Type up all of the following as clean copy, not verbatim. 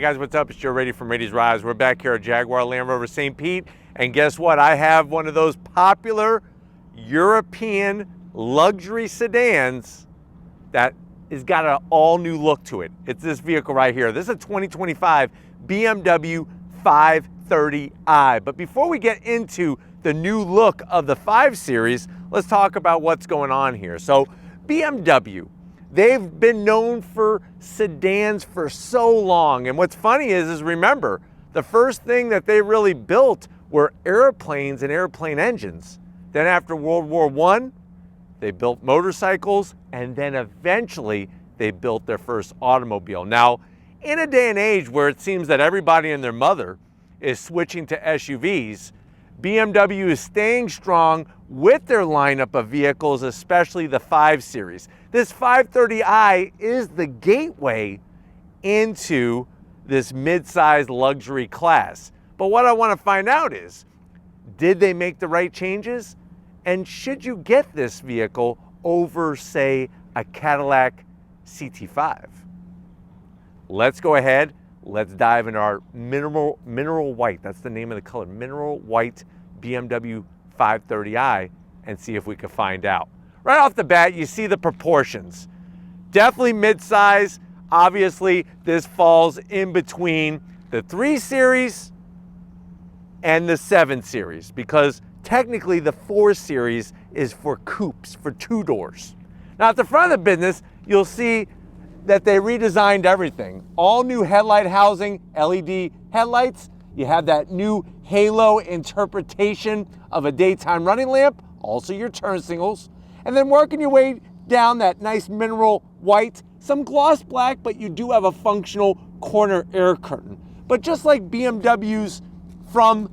guys, what's up? It's Joe Rady from Rady's Rise. We're back here at Jaguar Land Rover St. Pete, and guess what? I have one of those popular European luxury sedans that has got an all new look to it. It's this vehicle right here. This is a 2025 BMW 530i. But before we get into the new look of the 5 Series, let's talk about what's going on here. So BMW, they've been known for sedans for so long. And what's funny is remember, the first thing that they really built were airplanes and airplane engines. Then after World War I, they built motorcycles, and then eventually they built their first automobile. Now, in a day and age where it seems that everybody and their mother is switching to SUVs, BMW is staying strong with their lineup of vehicles, especially the 5 Series. This 530i is the gateway into this mid-sized luxury class. But what I want to find out is, did they make the right changes? And should you get this vehicle over, say, a Cadillac CT5? Let's go ahead. Let's dive into our mineral white. That's the name of the color, mineral white BMW 530i, and see if we can find out. Right off the bat, you see the proportions. Definitely mid-size. Obviously, this falls in between the 3 Series and the 7 Series, because technically the 4 Series is for coupes, for 2 doors. Now at the front of the business, you'll see that they redesigned everything. All new headlight housing, LED headlights. You have that new halo interpretation of a daytime running lamp, also your turn signals. And then working your way down that nice mineral white, some gloss black, but you do have a functional corner air curtain. But just like BMWs from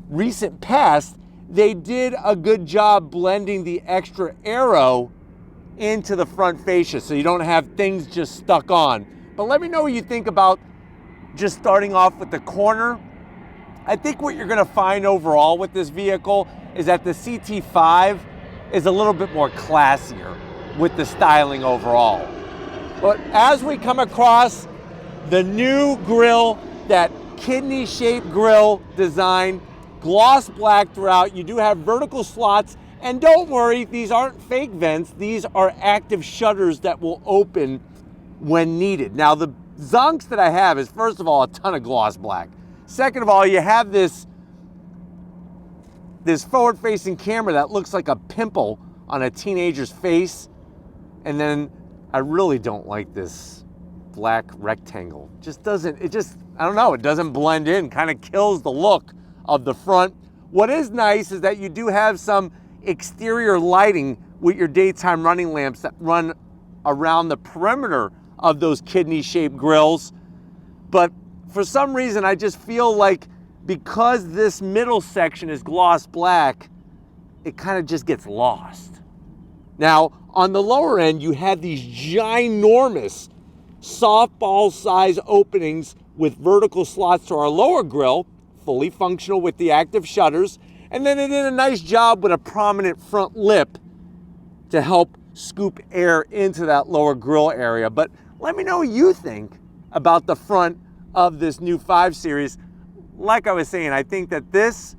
recent past, they did a good job blending the extra aero into the front fascia so you don't have things just stuck on. But let me know what you think about just starting off with the corner. I think what you're gonna find overall with this vehicle is that the CT5 is a little bit more classier with the styling overall. But as we come across the new grille, that kidney-shaped grille design, gloss black throughout, you do have vertical slots. And don't worry, these aren't fake vents. These are active shutters that will open when needed. Now, the zonks that I have is, first of all, a ton of gloss black. Second of all, you have this forward-facing camera that looks like a pimple on a teenager's face. And then I really don't like this black rectangle. I don't know, it doesn't blend in, kind of kills the look of the front. What is nice is that you do have some exterior lighting with your daytime running lamps that run around the perimeter of those kidney-shaped grills. But for some reason, I just feel like because this middle section is gloss black, it kind of just gets lost. Now, on the lower end, you have these ginormous softball size openings with vertical slots to our lower grille, fully functional with the active shutters. And then it did a nice job with a prominent front lip to help scoop air into that lower grille area. But let me know what you think about the front of this new 5 Series. Like I was saying, I think that this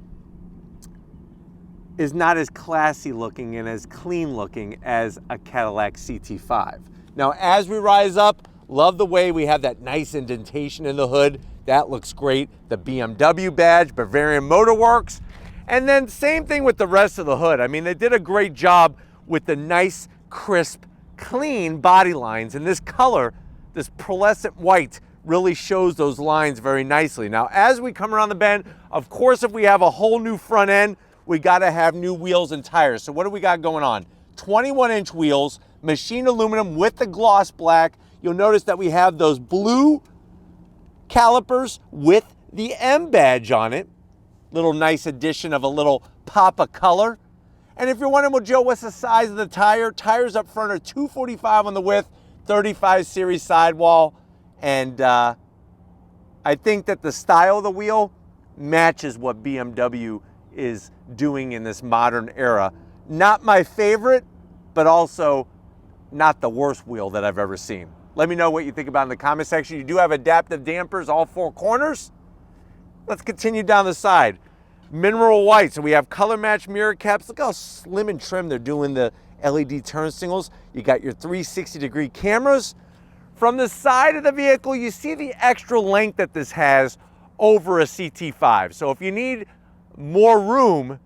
is not as classy looking and as clean looking as a Cadillac CT5. Now, as we rise up, love the way we have that nice indentation in the hood. That looks great. The BMW badge, Bavarian Motor Works. And then same thing with the rest of the hood. I mean, they did a great job with the nice, crisp, clean body lines. And this color, this pearlescent white, really shows those lines very nicely. Now, as we come around the bend, of course, if we have a whole new front end, we gotta have new wheels and tires. So what do we got going on? 21-inch wheels, machined aluminum with the gloss black. You'll notice that we have those blue calipers with the M badge on it. Little nice addition of a little pop of color. And if you're wondering, well, Joe, what's the size of the tire? Tires up front are 245 on the width, 35 Series sidewall. And I think that the style of the wheel matches what BMW is doing in this modern era. Not my favorite, but also not the worst wheel that I've ever seen. Let me know what you think about in the comment section. You do have adaptive dampers all four corners. Let's continue down the side. Mineral white, so we have color match mirror caps. Look how slim and trim they're doing the LED turn signals. You got your 360-degree cameras. From the side of the vehicle, you see the extra length that this has over a CT5. So if you need more room,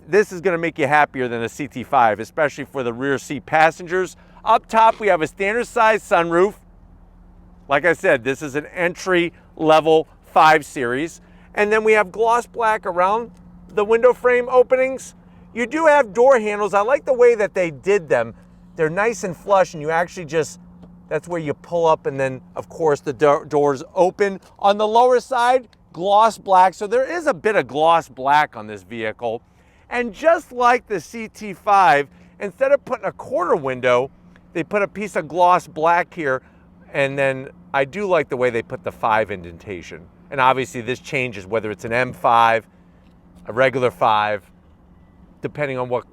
this is gonna make you happier than a CT5, especially for the rear seat passengers. Up top, we have a standard size sunroof. Like I said, this is an entry level 5 Series. And then we have gloss black around the window frame openings. You do have door handles. I like the way that they did them. They're nice and flush, and you actually just, that's where you pull up, and then of course the doors open. On the lower side, gloss black. So there is a bit of gloss black on this vehicle. And just like the CT5, instead of putting a quarter window, they put a piece of gloss black here. And then I do like the way they put the 5 indentation. And obviously this changes whether it's an M5, a regular 5, depending on what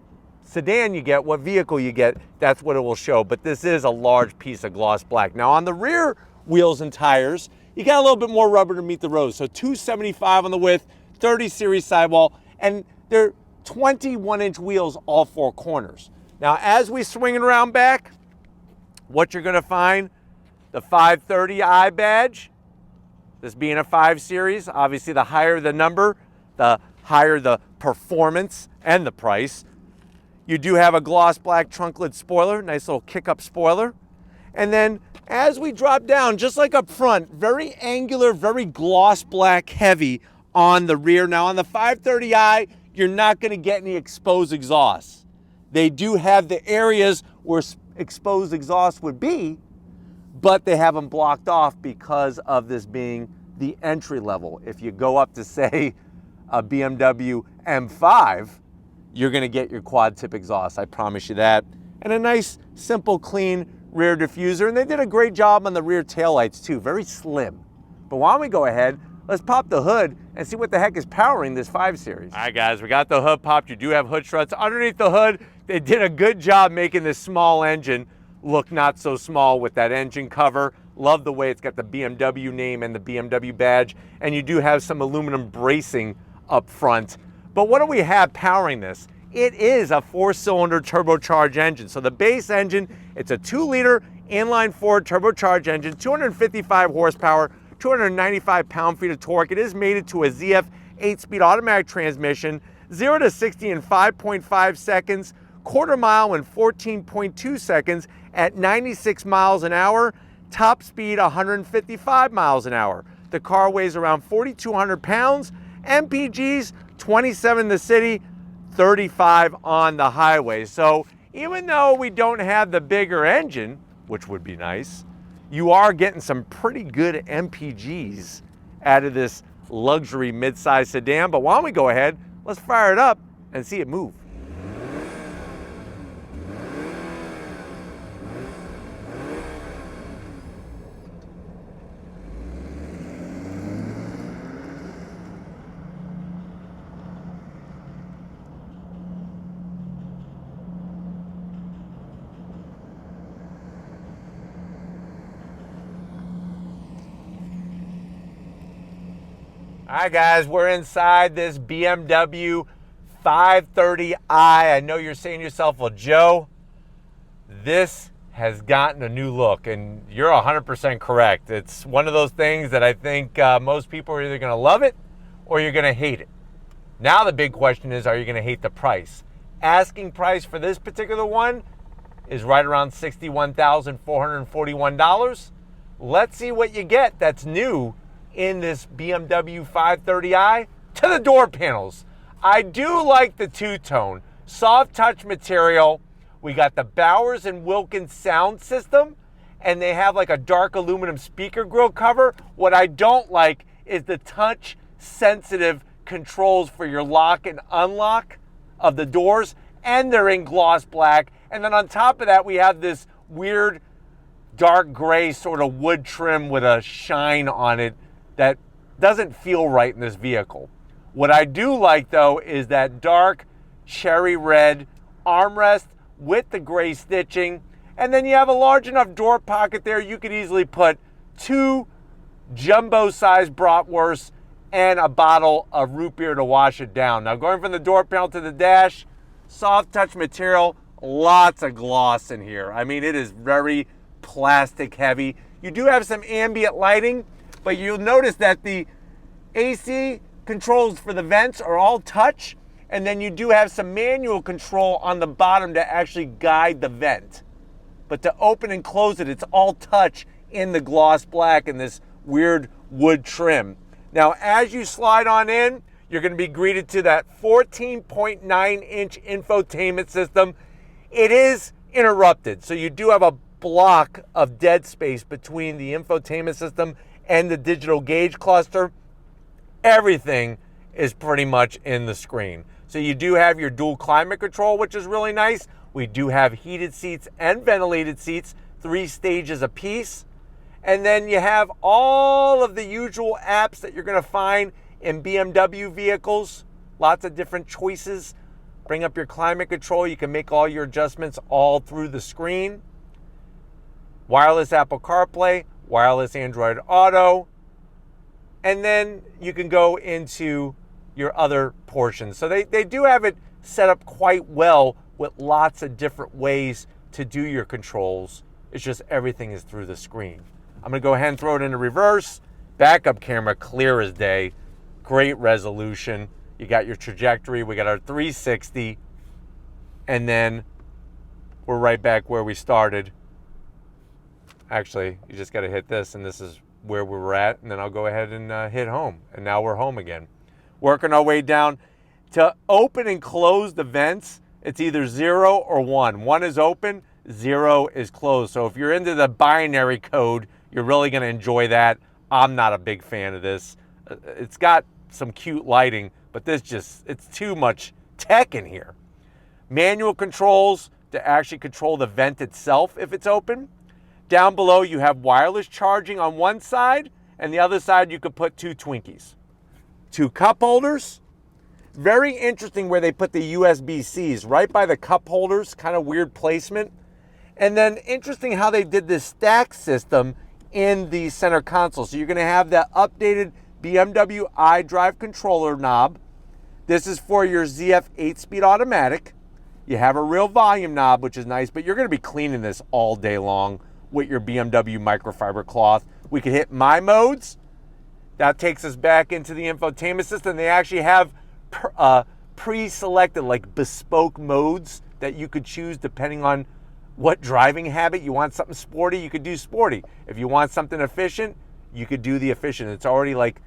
sedan you get, what vehicle you get, that's what it will show. But this is a large piece of gloss black. Now on the rear wheels and tires, you got a little bit more rubber to meet the road. So 275 on the width, 30 series sidewall, and they're 21-inch wheels all four corners. Now as we swing it around back, what you're gonna find, the 530i badge. This being a 5 Series, obviously the higher the number, the higher the performance and the price. You do have a gloss black trunk lid spoiler, nice little kick-up spoiler. And then as we drop down, just like up front, very angular, very gloss black heavy on the rear. Now on the 530i, you're not gonna get any exposed exhaust. They do have the areas where exposed exhaust would be, but they have them blocked off because of this being the entry level. If you go up to, say, a BMW M5, you're gonna get your quad tip exhaust, I promise you that. And a nice, simple, clean rear diffuser. And they did a great job on the rear taillights too, very slim. But why don't we go ahead, let's pop the hood and see what the heck is powering this 5 Series. All right guys, we got the hood popped. You do have hood struts. Underneath the hood, they did a good job making this small engine look not so small with that engine cover. Love the way it's got the BMW name and the BMW badge. And you do have some aluminum bracing up front. But what do we have powering this? It is a 4-cylinder turbocharged engine. So the base engine, it's a 2-liter inline-4 turbocharged engine, 255 horsepower, 295 pound-feet of torque. It is mated to a ZF 8-speed automatic transmission, 0 to 60 in 5.5 seconds, quarter mile in 14.2 seconds at 96 miles an hour, top speed 155 miles an hour. The car weighs around 4,200 pounds, MPGs 27 in the city, 35 on the highway. So even though we don't have the bigger engine, which would be nice, you are getting some pretty good MPGs out of this luxury midsize sedan. But why don't we go ahead, let's fire it up and see it move. All right, guys, we're inside this BMW 530i. I know you're saying to yourself, well, Joe, this has gotten a new look, and you're 100% correct. It's one of those things that I think most people are either going to love it or you're going to hate it. Now the big question is, are you going to hate the price? Asking price for this particular one is right around $61,441. Let's see what you get that's new in this BMW 530i. To the door panels, I do like the two-tone soft touch material. We got the Bowers and Wilkins sound system, and they have like a dark aluminum speaker grill cover. What I don't like is the touch sensitive controls for your lock and unlock of the doors, and they're in gloss black. And then on top of that, we have this weird dark gray sort of wood trim with a shine on it that doesn't feel right in this vehicle. What I do like though is that dark cherry red armrest with the gray stitching, And then you have a large enough door pocket there. You could easily put 2 jumbo-sized bratwursts and a bottle of root beer to wash it down. Now, going from the door panel to the dash, soft touch material, lots of gloss in here. I mean, it is very plastic heavy. You do have some ambient lighting, but you'll notice that the AC controls for the vents are all touch, and then you do have some manual control on the bottom to actually guide the vent. But to open and close it, it's all touch in the gloss black and this weird wood trim. Now, as you slide on in, you're going to be greeted to that 14.9-inch infotainment system. It is interrupted, so you do have a block of dead space between the infotainment system and the digital gauge cluster. Everything is pretty much in the screen. So you do have your dual climate control, which is really nice. We do have heated seats and ventilated seats, 3 stages apiece. And then you have all of the usual apps that you're going to find in BMW vehicles. Lots of different choices. Bring up your climate control. You can make all your adjustments all through the screen. Wireless Apple CarPlay, wireless Android Auto. And then you can go into your other portions. So they do have it set up quite well with lots of different ways to do your controls. It's just everything is through the screen. I'm going to go ahead and throw it into reverse. Backup camera, clear as day. Great resolution. You got your trajectory. We got our 360. And then we're right back where we started. Actually, you just got to hit this, and this is where we were at. And then I'll go ahead and hit home. And now we're home again. Working our way down. To open and close the vents, it's either 0 or 1. 1 is open, 0 is closed. So if you're into the binary code, you're really going to enjoy that. I'm not a big fan of this. It's got some cute lighting, but it's too much tech in here. Manual controls to actually control the vent itself if it's open. Down below, you have wireless charging on one side, and the other side you could put 2 Twinkies. 2 cup holders. Very interesting where they put the USB-Cs right by the cup holders, kind of weird placement. And then interesting how they did this stack system in the center console. So you're going to have that updated BMW iDrive controller knob. This is for your ZF 8-speed automatic. You have a real volume knob, which is nice, but you're going to be cleaning this all day long with your BMW microfiber cloth. We could hit My Modes. That takes us back into the infotainment system. They actually have pre-selected, like bespoke modes that you could choose depending on what driving habit. You want something sporty, you could do sporty. If you want something efficient, you could do the efficient. It's already like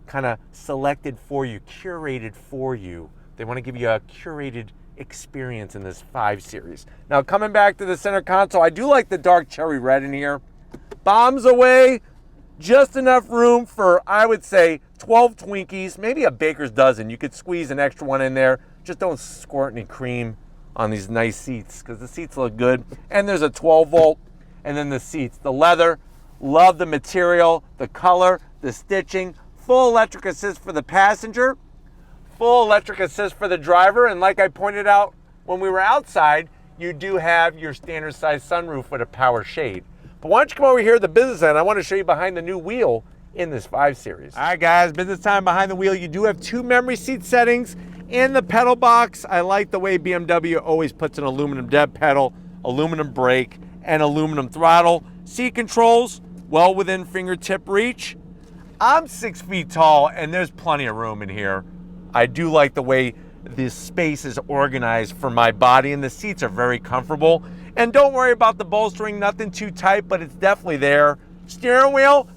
kind of selected for you, curated for you. They want to give you a curated experience in this 5 Series. Now, coming back to the center console, I do like the dark cherry red in here. Bombs away, just enough room for, I would say, 12 Twinkies, maybe a baker's dozen. You could squeeze an extra one in there. Just don't squirt any cream on these nice seats because the seats look good. And there's a 12 volt, and then the seats. The leather, love the material, the color, the stitching. Full electric assist for the passenger, full electric assist for the driver. And like I pointed out when we were outside, you do have your standard size sunroof with a power shade. But why don't you come over here to the business end? I want to show you behind the new wheel in this 5 Series. All right, guys, business time behind the wheel. You do have 2 memory seat settings. In the pedal box, I like the way BMW always puts an aluminum dead pedal, aluminum brake, and aluminum throttle. Seat controls, well within fingertip reach. I'm 6 feet tall, and there's plenty of room in here. I do like the way this space is organized for my body, and the seats are very comfortable. And don't worry about the bolstering, nothing too tight, but it's definitely there. Steering wheel,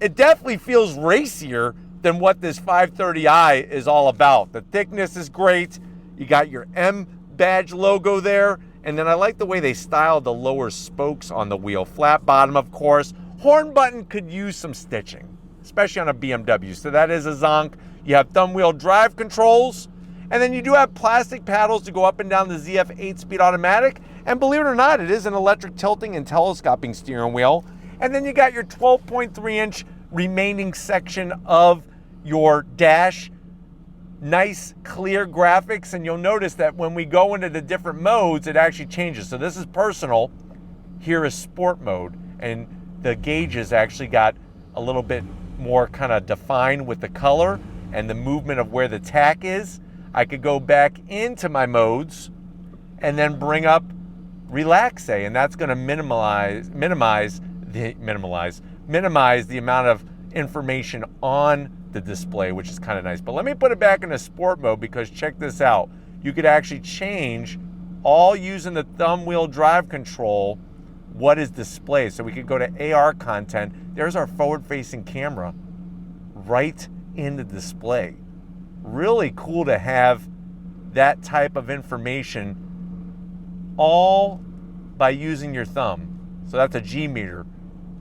it definitely feels racier than what this 530i is all about. The thickness is great. You got your M badge logo there. And then I like the way they styled the lower spokes on the wheel. Flat bottom, of course. Horn button could use some stitching, especially on a BMW. So that is a zonk. You have thumb wheel drive controls. And then you do have plastic paddles to go up and down the ZF 8-speed automatic. And believe it or not, it is an electric tilting and telescoping steering wheel. And then you got your 12.3-inch remaining section of your dash. Nice, clear graphics. And you'll notice that when we go into the different modes, it actually changes. So this is personal. Here is sport mode, and the gauges actually got a little bit more kind of defined with the color and the movement of where the tack is. I could go back into my modes and then bring up relaxe, and that's going to minimize the amount of information on the display, which is kind of nice. But let me put it back into sport mode, because check this out. You could actually change, all using the thumb wheel drive control, what is displayed. So we could go to AR content. There's our forward-facing camera right in the display. Really cool to have that type of information all by using your thumb. So that's a G meter.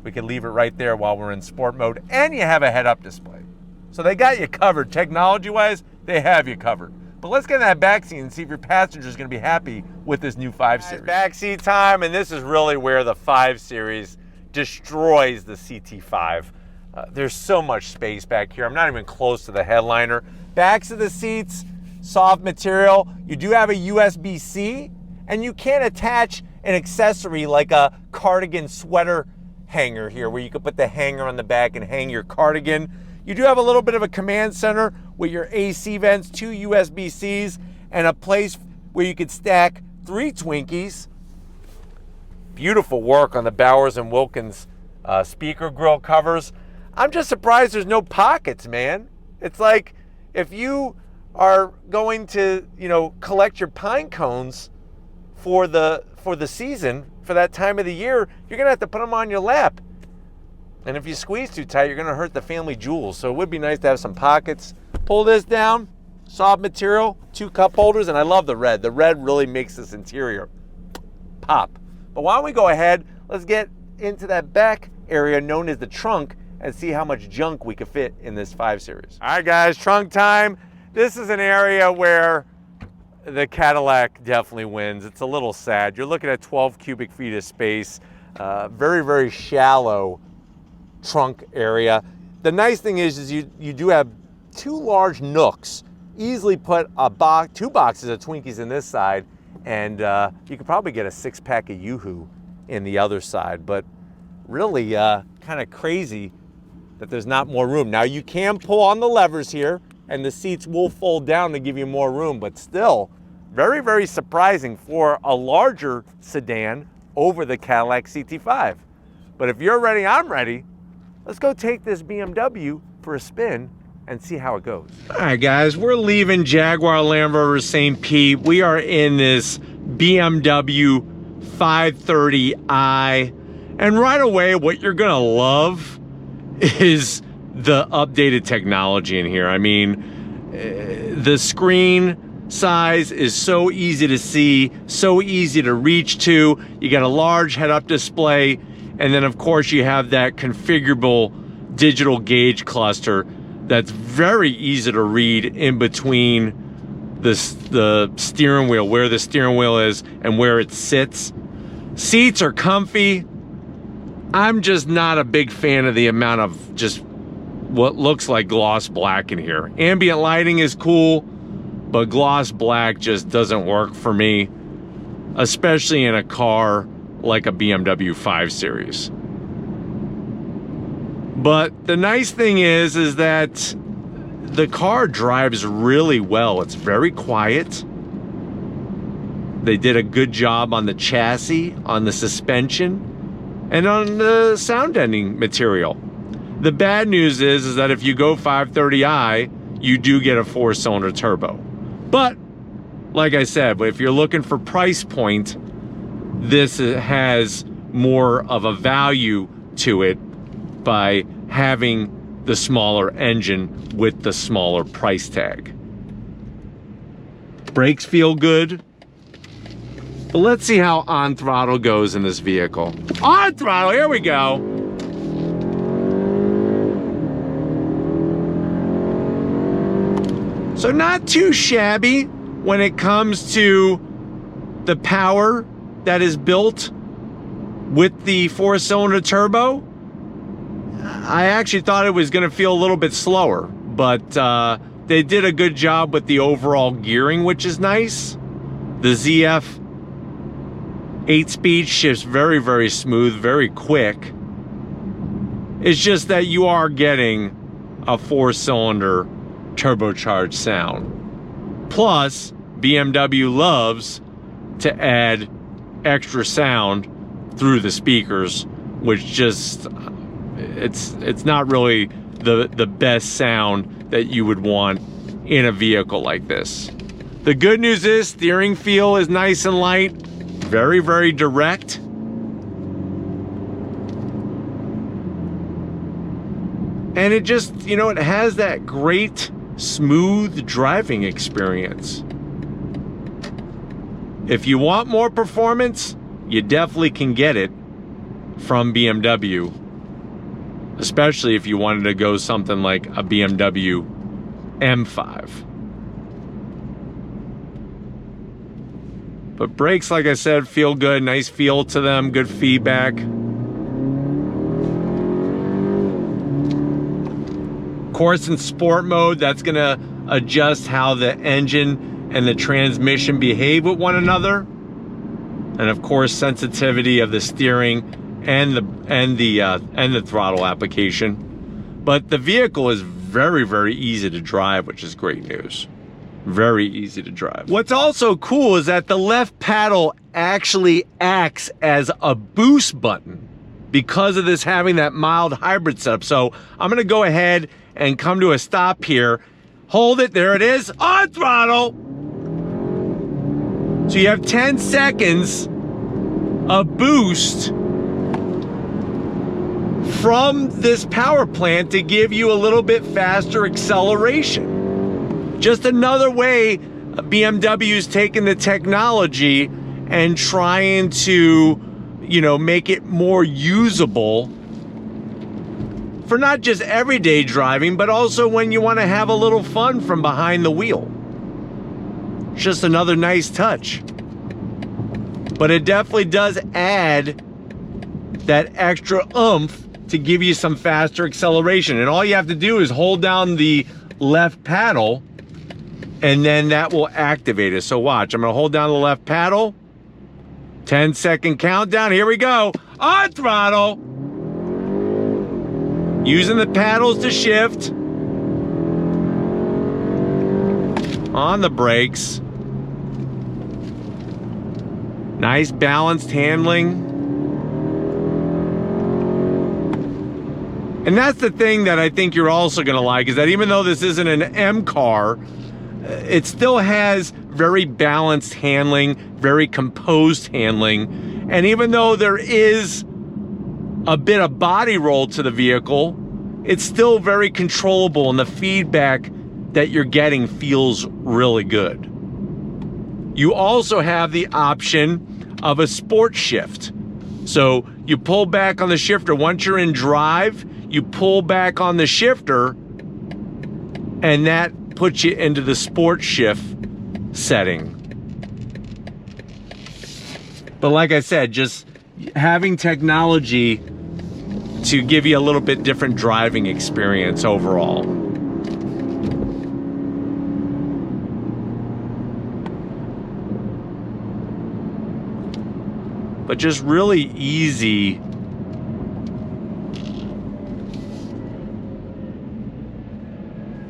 We can leave it right there while we're in sport mode, and you have a head-up display. So they got you covered. Technology-wise, they have you covered. But let's get in that backseat and see if your passenger is going to be happy with this new 5 Series. Backseat time, and this is really where the 5 Series destroys the CT5. There's so much space back here. I'm not even close to the headliner. Backs of the seats, soft material. You do have a USB-C, and you can attach an accessory like a cardigan sweater hanger here, where you could put the hanger on the back and hang your cardigan. You do have a little bit of a command center with your AC vents, 2 USB-Cs, and a place where you could stack 3 Twinkies. Beautiful work on the Bowers & Wilkins speaker grill covers. I'm just surprised there's no pockets, man. It's like if you are going to, collect your pine cones for the season, for that time of the year, you're gonna have to put them on your lap. And if you squeeze too tight, you're gonna hurt the family jewels. So it would be nice to have some pockets. Pull this down, soft material, 2 cup holders, and I love the red. The red really makes this interior pop. But why don't we go ahead, let's get into that back area known as the trunk and see how much junk we could fit in this 5 Series. All right, guys, trunk time. This is an area where the Cadillac definitely wins. It's a little sad. You're looking at 12 cubic feet of space, very, very shallow trunk area. The nice thing is you do have 2 large nooks. Easily put a 2 boxes of Twinkies in this side, and you could probably get a 6-pack of Yoo-Hoo in the other side. But really kind of crazy that there's not more room. Now you can pull on the levers here, and the seats will fold down to give you more room, but still very, very surprising for a larger sedan over the Cadillac CT5. But if you're ready, I'm ready. Let's go take this BMW for a spin and see how it goes. All right, guys, we're leaving Jaguar Land Rover St. Pete. We are in this BMW 530i, and right away, what you're gonna love is the updated technology in here. I mean, the screen size is so easy to see, so easy to reach to. You got a large head-up display, and then of course you have that configurable digital gauge cluster that's very easy to read in between the steering wheel, where the steering wheel is and where it sits. Seats are comfy. I'm just not a big fan of the amount of just what looks like gloss black in here. Ambient lighting is cool, but gloss black just doesn't work for me, especially in a car like a BMW 5 Series. But the nice thing is that the car drives really well. It's very quiet. They did a good job on the chassis, on the suspension, and on the sound deadening material. The bad news is that if you go 530i, you do get a 4-cylinder turbo. But like I said, if you're looking for price point, this has more of a value to it by having the smaller engine with the smaller price tag. Brakes feel good. But let's see how on throttle goes in this vehicle. On throttle, here we go. So not too shabby when it comes to the power that is built with the 4-cylinder turbo. I actually thought it was going to feel a little bit slower, but they did a good job with the overall gearing, which is nice. The ZF 8-speed shifts very, very smooth, very quick. It's just that you are getting a 4-cylinder turbocharged sound. Plus, BMW loves to add extra sound through the speakers, which just, it's not really the best sound that you would want in a vehicle like this. The good news is steering feel is nice and light, very, very direct. And it just, you know, it has that great smooth driving experience. If you want more performance, you definitely can get it from BMW, especially if you wanted to go something like a BMW M5. But brakes, like I said, feel good, nice feel to them, good feedback. Of course, in sport mode, that's gonna adjust how the engine and the transmission behave with one another. And of course, sensitivity of the steering and the throttle application. But the vehicle is very, very easy to drive, which is great news. Very easy to drive. What's also cool is that the left paddle actually acts as a boost button because of this having that mild hybrid setup. So I'm gonna go ahead and come to a stop here. Hold it, there it is, on throttle. So you have 10 seconds of boost from this power plant to give you a little bit faster acceleration. Just another way BMW's taking the technology and trying to, you know, make it more usable for not just everyday driving, but also when you want to have a little fun from behind the wheel. Just another nice touch. But it definitely does add that extra oomph to give you some faster acceleration. And all you have to do is hold down the left paddle, and then that will activate it. So watch, I'm gonna hold down the left paddle, 10-second countdown, here we go. On throttle. Using the paddles to shift. On the brakes. Nice balanced handling. And that's the thing that I think you're also gonna like, is that even though this isn't an M car, it still has very balanced handling, very composed handling. And even though there is a bit of body roll to the vehicle, it's still very controllable, and the feedback that you're getting feels really good. You also have the option of a sport shift. So you pull back on the shifter. Once you're in drive, you pull back on the shifter, and that puts you into the sport shift setting. But like I said, just having technology to give you a little bit different driving experience overall. But just really easy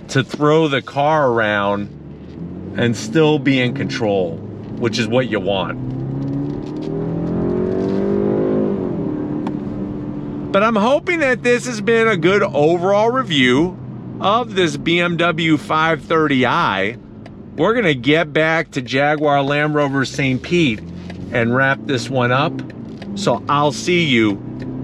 to throw the car around and still be in control, which is what you want. But I'm hoping that this has been a good overall review of this BMW 530i. We're gonna get back to Jaguar Land Rover St. Pete and wrap this one up. So I'll see you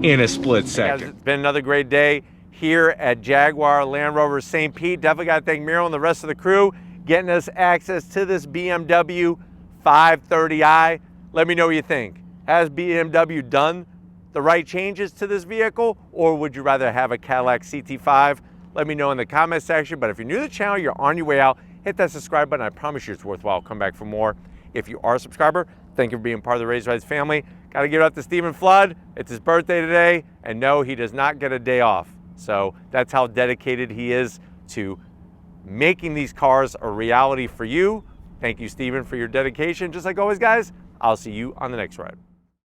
in a split second. Guys, it's been another great day here at Jaguar Land Rover St. Pete. Definitely got to thank Miro and the rest of the crew getting us access to this BMW 530i. Let me know what you think. Has BMW done the right changes to this vehicle, or would you rather have a Cadillac CT5? Let me know in the comment section. But if you're new to the channel, you're on your way out, hit that subscribe button. I promise you it's worthwhile. Come back for more. If you are a subscriber, thank you for being part of the Raised Rides family. Got to give it up to Stephen Flood. It's his birthday today, and no, he does not get a day off. So that's how dedicated he is to making these cars a reality for you. Thank you, Stephen, for your dedication. Just like always, guys, I'll see you on the next ride.